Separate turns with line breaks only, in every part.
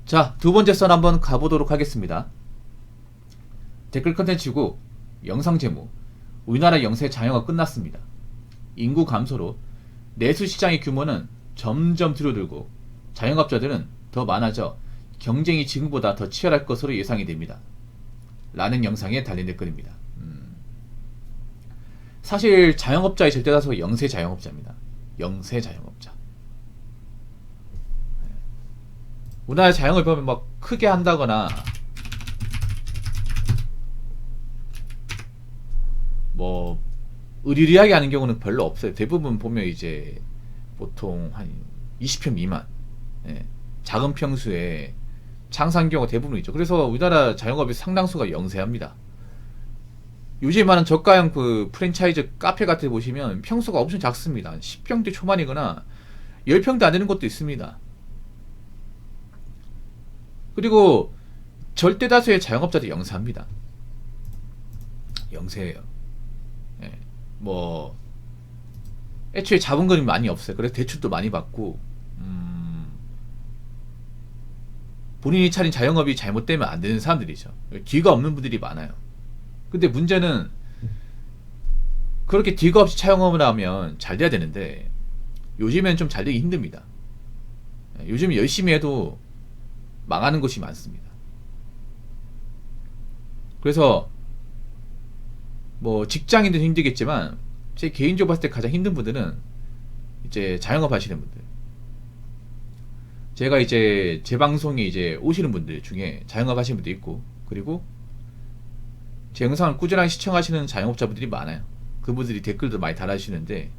자, 두 번째 선 한번 가보도록 하겠습니다. 댓글 컨텐츠고 영상 제목, 우리나라 영세 자영업 끝났습니다. 인구 감소로 내수 시장의 규모는 점점 줄어들고 자영업자들은 더 많아져 경쟁이 지금보다 더 치열할 것으로 예상이 됩니다. 라는 영상에 달린 댓글입니다. 사실 자영업자의 절대다수가 영세 자영업자입니다. 영세 자영업자. 우리나라 자영업을 보면 막 크게 한다거나 뭐 의리리하게 하는 경우는 별로 없어요. 대부분 보면 이제 보통 한 20평 미만, 예, 작은 평수에 장사한 경우가 대부분이죠. 그래서 우리나라 자영업의 상당수가 영세합니다. 요즘 많은 저가형 그 프랜차이즈 카페 같은 데 보시면 평수가 엄청 작습니다. 10평대 초반이거나 10평도 안 되는 것도 있습니다. 그리고 절대 다수의 자영업자들이 영세합니다. 영세예요. 예. 뭐 애초에 자본금이 많이 없어요. 그래서 대출도 많이 받고 본인이 차린 자영업이 잘못되면 안 되는 사람들이죠. 뒤가 없는 분들이 많아요. 근데 문제는 그렇게 뒤가 없이 자영업을 하면 잘 돼야 되는데 요즘엔 좀 잘 되기 힘듭니다. 요즘 열심히 해도 망하는 곳이 많습니다. 그래서 뭐 직장인도 힘들겠지만 제 개인적으로 봤을 때 가장 힘든 분들은 이제 자영업 하시는 분들. 제가 이제 제 방송에 이제 오시는 분들 중에 자영업 하시는 분도 있고, 그리고 제 영상을 꾸준하게 시청하시는 자영업자분들이 많아요. 그분들이 댓글도 많이 달아주시는데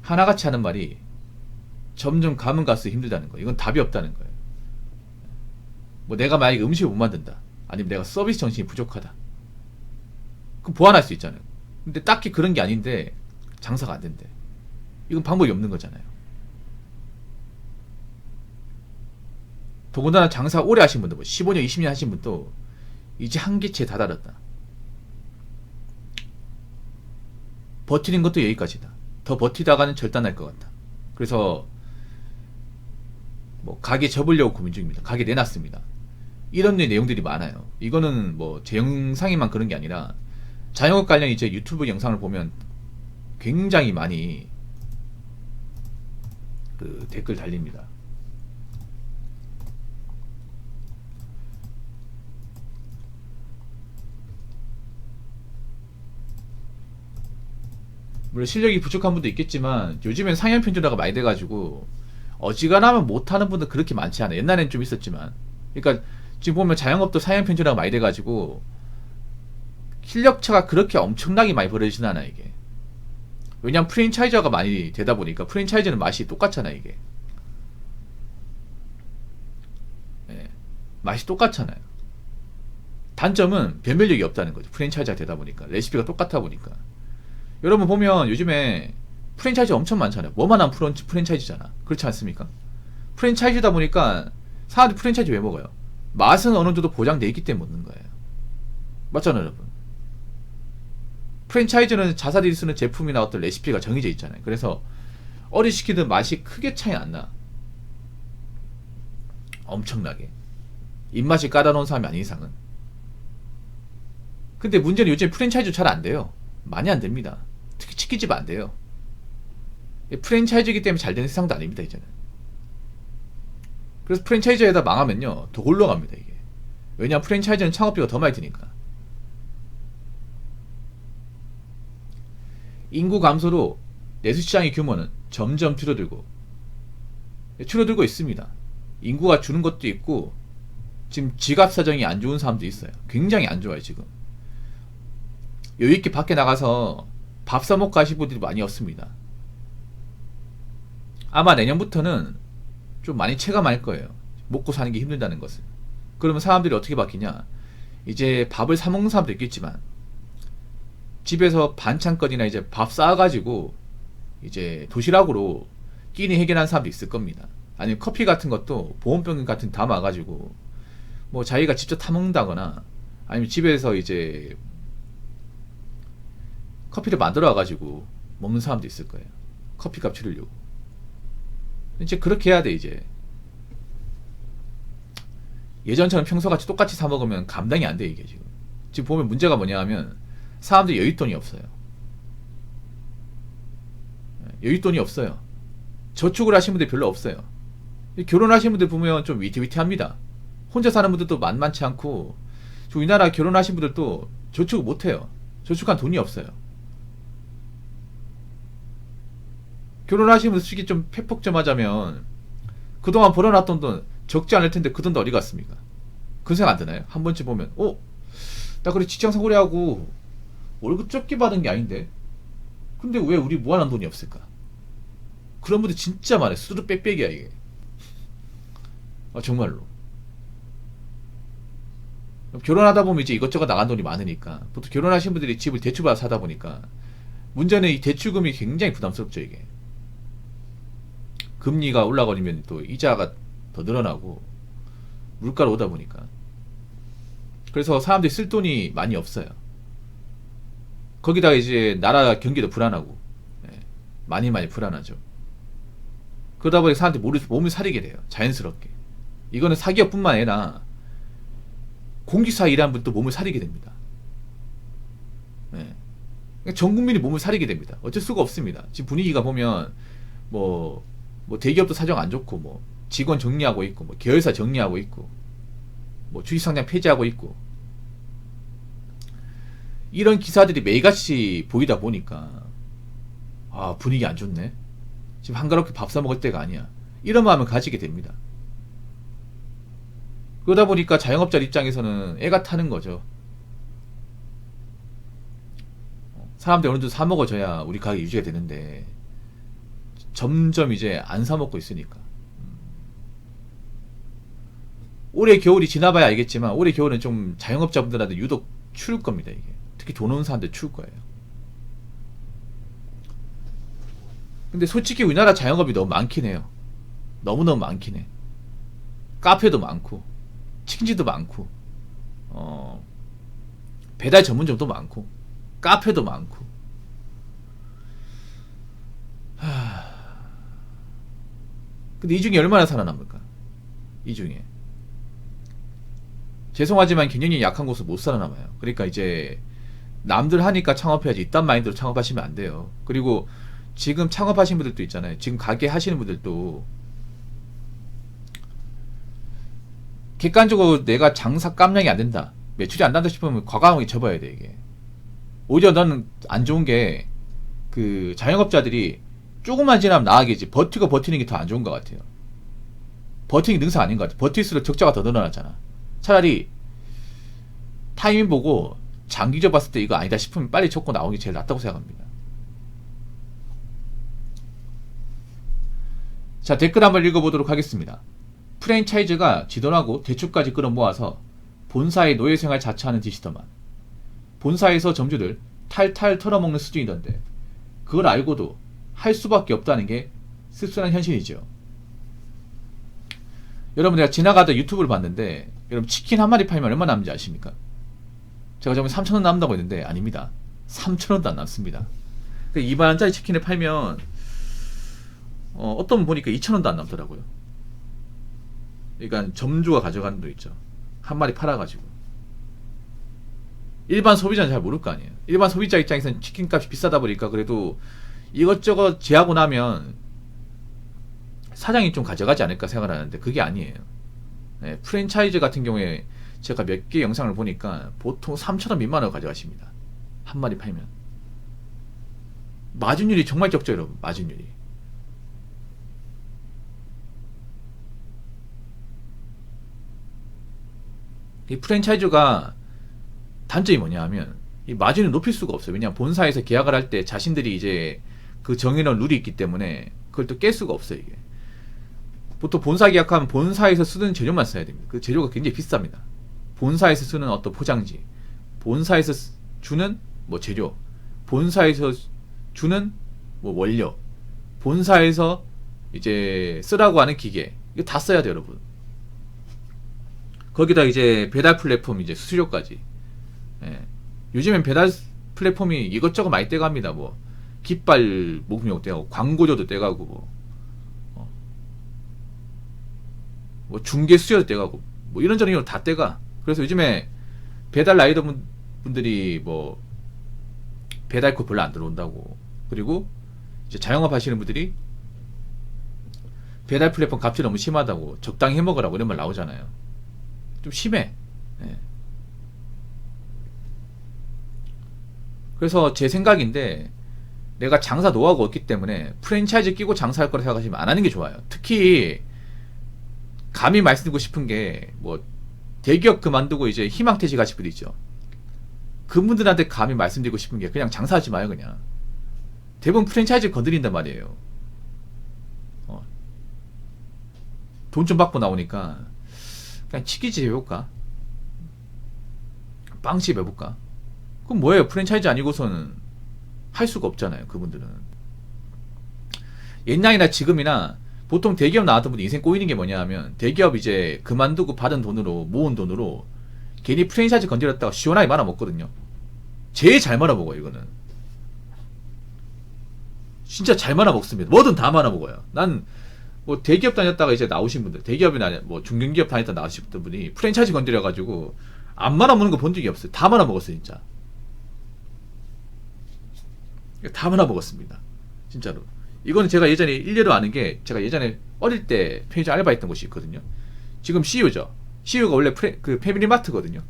하나같이 하는 말이 점점 가면 갈수록 힘들다는 거예요. 이건 답이 없다는 거예요. 뭐 내가 만약에 음식을 못 만든다, 아니면 내가 서비스 정신이 부족하다, 그럼 보완할 수 있잖아요. 근데 딱히 그런 게 아닌데 장사가 안 된대. 이건 방법이 없는 거잖아요. 더군다나 장사 오래 하신 분들, 뭐 15년 20년 하신 분도 이제 한계치에 다다랐다. 버티는 것도 여기까지다. 더 버티다가는 절단날 것 같다. 그래서 뭐 가게 접으려고 고민 중입니다. 가게 내놨습니다. 이런 내용들이 많아요. 이거는 뭐 제 영상에만 그런 게 아니라 자영업 관련 이제 유튜브 영상을 보면 굉장히 많이 그 댓글 달립니다. 물론 실력이 부족한 분도 있겠지만 요즘엔 상향 평준화가 많이 돼가지고 어지간하면 못하는 분들 그렇게 많지 않아요. 옛날엔 좀 있었지만. 그러니까 지금 보면 자영업도 상향 평준화가 많이 돼가지고 실력차가 그렇게 엄청나게 많이 벌어지진 않아 이게. 왜냐면 프랜차이저가 많이 되다 보니까 프랜차이즈는 맛이 똑같잖아 이게. 예, 맛이 똑같잖아요. 단점은 변별력이 없다는 거죠. 프랜차이즈가 되다 보니까 레시피가 똑같아 보니까. 여러분 보면 요즘에 프랜차이즈 엄청 많잖아요. 뭐만 한 프랜차이즈잖아. 그렇지 않습니까? 프랜차이즈다 보니까 사람들이 프랜차이즈 왜 먹어요? 맛은 어느 정도 보장돼 있기 때문에 먹는 거예요. 맞잖아요, 여러분. 프랜차이즈는 자사들이 쓰는 제품이나 어떤 레시피가 정해져 있잖아요. 그래서 어리시키든 맛이 크게 차이 안 나. 엄청나게. 입맛이 까다로운 사람이 아닌 이상은. 근데 문제는 요즘 프랜차이즈 잘 안 돼요. 많이 안 됩니다. 특히 치킨집 안 돼요. 프랜차이즈이기 때문에 잘 되는 세상도 아닙니다, 이제는. 그래서 프랜차이즈에다 망하면요, 더 올라갑니다, 이게. 왜냐면 프랜차이즈는 창업비가 더 많이 드니까. 인구 감소로 내수시장의 규모는 점점 줄어들고 있습니다. 인구가 주는 것도 있고, 지금 지갑 사정이 안 좋은 사람도 있어요. 굉장히 안 좋아요, 지금. 여유있게 밖에 나가서 밥 사먹고 하실 분들이 많이 없습니다. 아마 내년부터는 좀 많이 체감할 거예요. 먹고 사는 게 힘들다는 것을. 그러면 사람들이 어떻게 바뀌냐, 이제 밥을 사먹는 사람도 있겠지만 집에서 반찬거리나 이제 밥 싸가지고 이제 도시락으로 끼니 해결하는 사람도 있을 겁니다. 아니면 커피 같은 것도 보온병 같은 담아가지고 뭐 자기가 직접 타먹는다거나, 아니면 집에서 이제 커피를 만들어 가지고 먹는 사람도 있을 거예요. 커피값 치르려고. 이제 그렇게 해야 돼, 이제. 예전처럼 평소같이 똑같이 사 먹으면 감당이 안 돼 이게 지금. 지금 보면 문제가 뭐냐 하면 사람들이 여윳돈이 없어요. 여윳돈이 없어요. 저축을 하시는 분들이 별로 없어요. 결혼하신 분들 보면 좀 위태위태합니다. 혼자 사는 분들도 만만치 않고, 우리나라 결혼하신 분들도 저축을 못해요. 저축한 돈이 없어요. 결혼하신 분들 수익이 좀 폐폭 좀 하자면 그동안 벌어놨던 돈 적지 않을 텐데 그 돈도 어디 갔습니까? 그런 생각 안 드나요? 한 번쯤 보면 나 그래 직장생 오래 하고 월급 적게 받은 게 아닌데 근데 왜 우리 모아놓은 돈이 없을까? 그런 분들 진짜 많아요. 수두룩 빽빽이야 이게. 정말로. 결혼하다 보면 이제 이것저것 나간 돈이 많으니까 보통 결혼하신 분들이 집을 대출받아 사다 보니까 문제는 이 대출금이 굉장히 부담스럽죠 이게. 금리가 올라가면 또 이자가 더 늘어나고 물가로 오다 보니까 그래서 사람들이 쓸 돈이 많이 없어요. 거기다가 이제 나라 경기도 불안하고 많이 불안하죠. 그러다 보니 사람들이 몸을 사리게 돼요. 자연스럽게. 이거는 사기업뿐만 아니라 공기사 일하는 분도 몸을 사리게 됩니다. 전 국민이 몸을 사리게 됩니다. 어쩔 수가 없습니다. 지금 분위기가 보면 뭐 대기업도 사정 안 좋고 뭐 직원 정리하고 있고 뭐 계열사 정리하고 있고 뭐 주식상장 폐지하고 있고 이런 기사들이 매일같이 보이다 보니까 분위기 안 좋네. 지금 한가롭게 밥 사 먹을 때가 아니야. 이런 마음을 가지게 됩니다. 그러다 보니까 자영업자 입장에서는 애가 타는 거죠. 사람들이 어느 정도 사 먹어줘야 우리 가게 유지가 되는데 점점 이제 안 사 먹고 있으니까. 올해 겨울이 지나봐야 알겠지만 올해 겨울은 좀 자영업자분들한테 유독 추울 겁니다 이게. 특히 돈 오는 사람들 추울 거예요. 근데 솔직히 우리나라 자영업이 너무 많긴 해요. 너무너무 많긴 해. 카페도 많고 치킨집도 많고 배달 전문점도 많고 카페도 많고 근데 이 중에 얼마나 살아남을까? 이 중에 죄송하지만 경영이 약한 곳은 못 살아남아요. 그러니까 이제 남들 하니까 창업해야지 이딴 마인드로 창업하시면 안 돼요. 그리고 지금 창업하신 분들도 있잖아요. 지금 가게 하시는 분들도 객관적으로 내가 장사 깜냥이 안 된다, 매출이 안 난다 싶으면 과감하게 접어야 돼 이게. 오히려 나는 안 좋은 게 그 자영업자들이 조금만 지나면 나가겠지 버티고 버티는 게 더 안 좋은 것 같아요. 버티는 게 능사 아닌 것 같아요. 버틸수록 적자가 더 늘어나잖아. 차라리 타이밍 보고 장기적 봤을 때 이거 아니다 싶으면 빨리 접고 나오는 게 제일 낫다고 생각합니다. 자, 댓글 한번 읽어보도록 하겠습니다. 프랜차이즈가 지돈하고 대출까지 끌어모아서 본사의 노예생활 자처하는 짓이더만. 본사에서 점주들 탈탈 털어먹는 수준이던데 그걸 알고도 할 수밖에 없다는 게 씁쓸한 현실이죠. 여러분, 내가 지나가다 유튜브를 봤는데 여러분 치킨 한 마리 팔면 얼마 남는지 아십니까? 제가 저번에 3,000원 남는다고 했는데 아닙니다. 3,000원도 안 남습니다. 2만원짜리 치킨을 팔면 어떤 분 보니까 2,000원도 안 남더라고요. 그러니까 점주가 가져가는 돈 있죠. 한 마리 팔아가지고. 일반 소비자는 잘 모를 거 아니에요. 일반 소비자 입장에서는 치킨값이 비싸다 보니까 그래도 이것저것 제하고 나면 사장이 좀 가져가지 않을까 생각을 하는데 그게 아니에요. 네, 프랜차이즈 같은 경우에 제가 몇 개 영상을 보니까 보통 3,000원 미만으로 가져가십니다. 한 마리 팔면. 마진율이 정말 적죠 여러분. 마진율이. 이 프랜차이즈가 단점이 뭐냐 하면 이 마진을 높일 수가 없어요. 왜냐하면 본사에서 계약을 할 때 자신들이 이제 그 정해놓은 룰이 있기 때문에 그걸 또 깰 수가 없어요. 이게 보통 본사 계약하면 본사에서 쓰는 재료만 써야 됩니다. 그 재료가 굉장히 비쌉니다. 본사에서 쓰는 어떤 포장지, 본사에서 주는 뭐 재료, 본사에서 주는 뭐 원료, 본사에서 이제 쓰라고 하는 기계, 이거 다 써야 돼요 여러분. 거기다 이제 배달 플랫폼 이제 수수료까지. 예. 요즘엔 배달 플랫폼이 이것저것 많이 떼갑니다. 뭐 깃발 목록 떼가고 광고료도 떼가고 뭐 중개 수수료도 떼가고 뭐 이런저런 이유로 다 떼가. 그래서 요즘에 배달 라이더 분들이 뭐 배달료 별로 안 들어온다고, 그리고 이제 자영업 하시는 분들이 배달 플랫폼 값이 너무 심하다고, 적당히 해먹으라고 이런 말 나오잖아요. 좀 심해. 예. 그래서 제 생각인데, 내가 장사 노하우가 없기 때문에 프랜차이즈 끼고 장사할 거라 생각하시면 안 하는 게 좋아요. 특히 감히 말씀드리고 싶은 게, 뭐 대기업 그만두고 이제 희망퇴직 하실 분들 있죠. 그분들한테 감히 말씀드리고 싶은 게, 그냥 장사하지 마요. 그냥 대부분 프랜차이즈 건드린단 말이에요. 돈 좀 받고 나오니까 그냥 치킨집 해볼까, 빵집 해볼까. 그럼 뭐예요? 프랜차이즈 아니고서는 할 수가 없잖아요. 그분들은 옛날이나 지금이나 보통 대기업 나왔던 분들 인생 꼬이는 게 뭐냐 하면, 대기업 이제 그만두고 받은 돈으로, 모은 돈으로 괜히 프랜차이즈 건드렸다가 시원하게 말아먹거든요. 제일 잘 말아먹어요. 이거는 진짜 잘 말아먹습니다. 뭐든 다 말아먹어요. 난 뭐 대기업 다녔다가 이제 나오신 분들, 대기업이나 뭐 중견기업 다녔다 나오신 분이 프랜차이즈 건드려가지고 안 말아먹는 거 본 적이 없어요. 다 말아먹었어요. 진짜 다 말아먹었습니다. 진짜로. 이거는 제가 예전에 일례로 아는 게, 제가 예전에 어릴 때 편의점 알바했던 곳이 있거든요. 지금 CU죠. CU가 원래 그 패밀리마트거든요.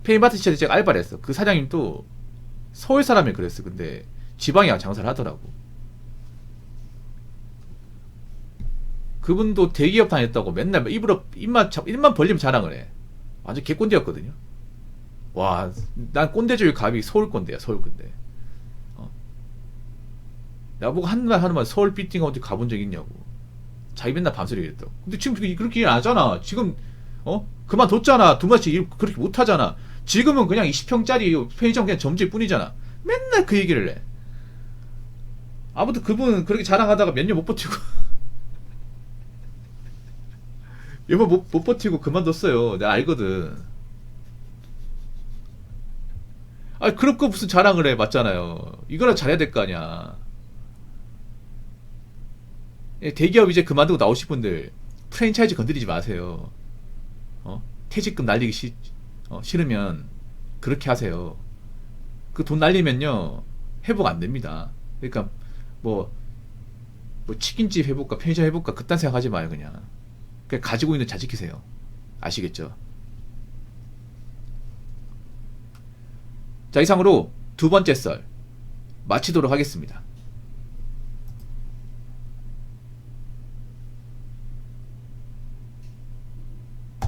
패밀리마트 시절에 제가 알바를 했어. 그 사장님도 서울 사람이 그랬어. 근데 지방에 장사를 하더라고. 그분도 대기업 다녔다고 맨날 입만 벌리면 자랑을 해. 완전 개꼰대였거든요. 와, 난 꼰대 중에 갑이 서울 꼰대야. 서울 꼰대. 나보고 하는 말, 서울 빌딩 어디 가본 적 있냐고. 자기 맨날 밤새려 이랬다. 근데 지금 그렇게 일 안 하잖아. 지금 그만뒀잖아. 두 마씩 그렇게 못 하잖아. 지금은 그냥 20평짜리 편의점 그냥 점주일 뿐이잖아. 맨날 그 얘기를 해. 아무튼 그분 그렇게 자랑하다가 몇 년 못 버티고 몇 번 못 버티고 그만뒀어요. 내가 알거든. 아, 그럴 거 무슨 자랑을 해. 맞잖아요. 이거나 잘해야 될 거 아니야. 예, 대기업 이제 그만두고 나오실 분들 프랜차이즈 건드리지 마세요. 퇴직금 날리기 싫으면 그렇게 하세요. 그 돈 날리면요 회복 안 됩니다. 그러니까 뭐 치킨집 해볼까, 편의점 해볼까, 그딴 생각하지 마요. 그냥 가지고 있는 잘 지키세요. 아시겠죠? 자, 이상으로 두 번째 썰 마치도록 하겠습니다.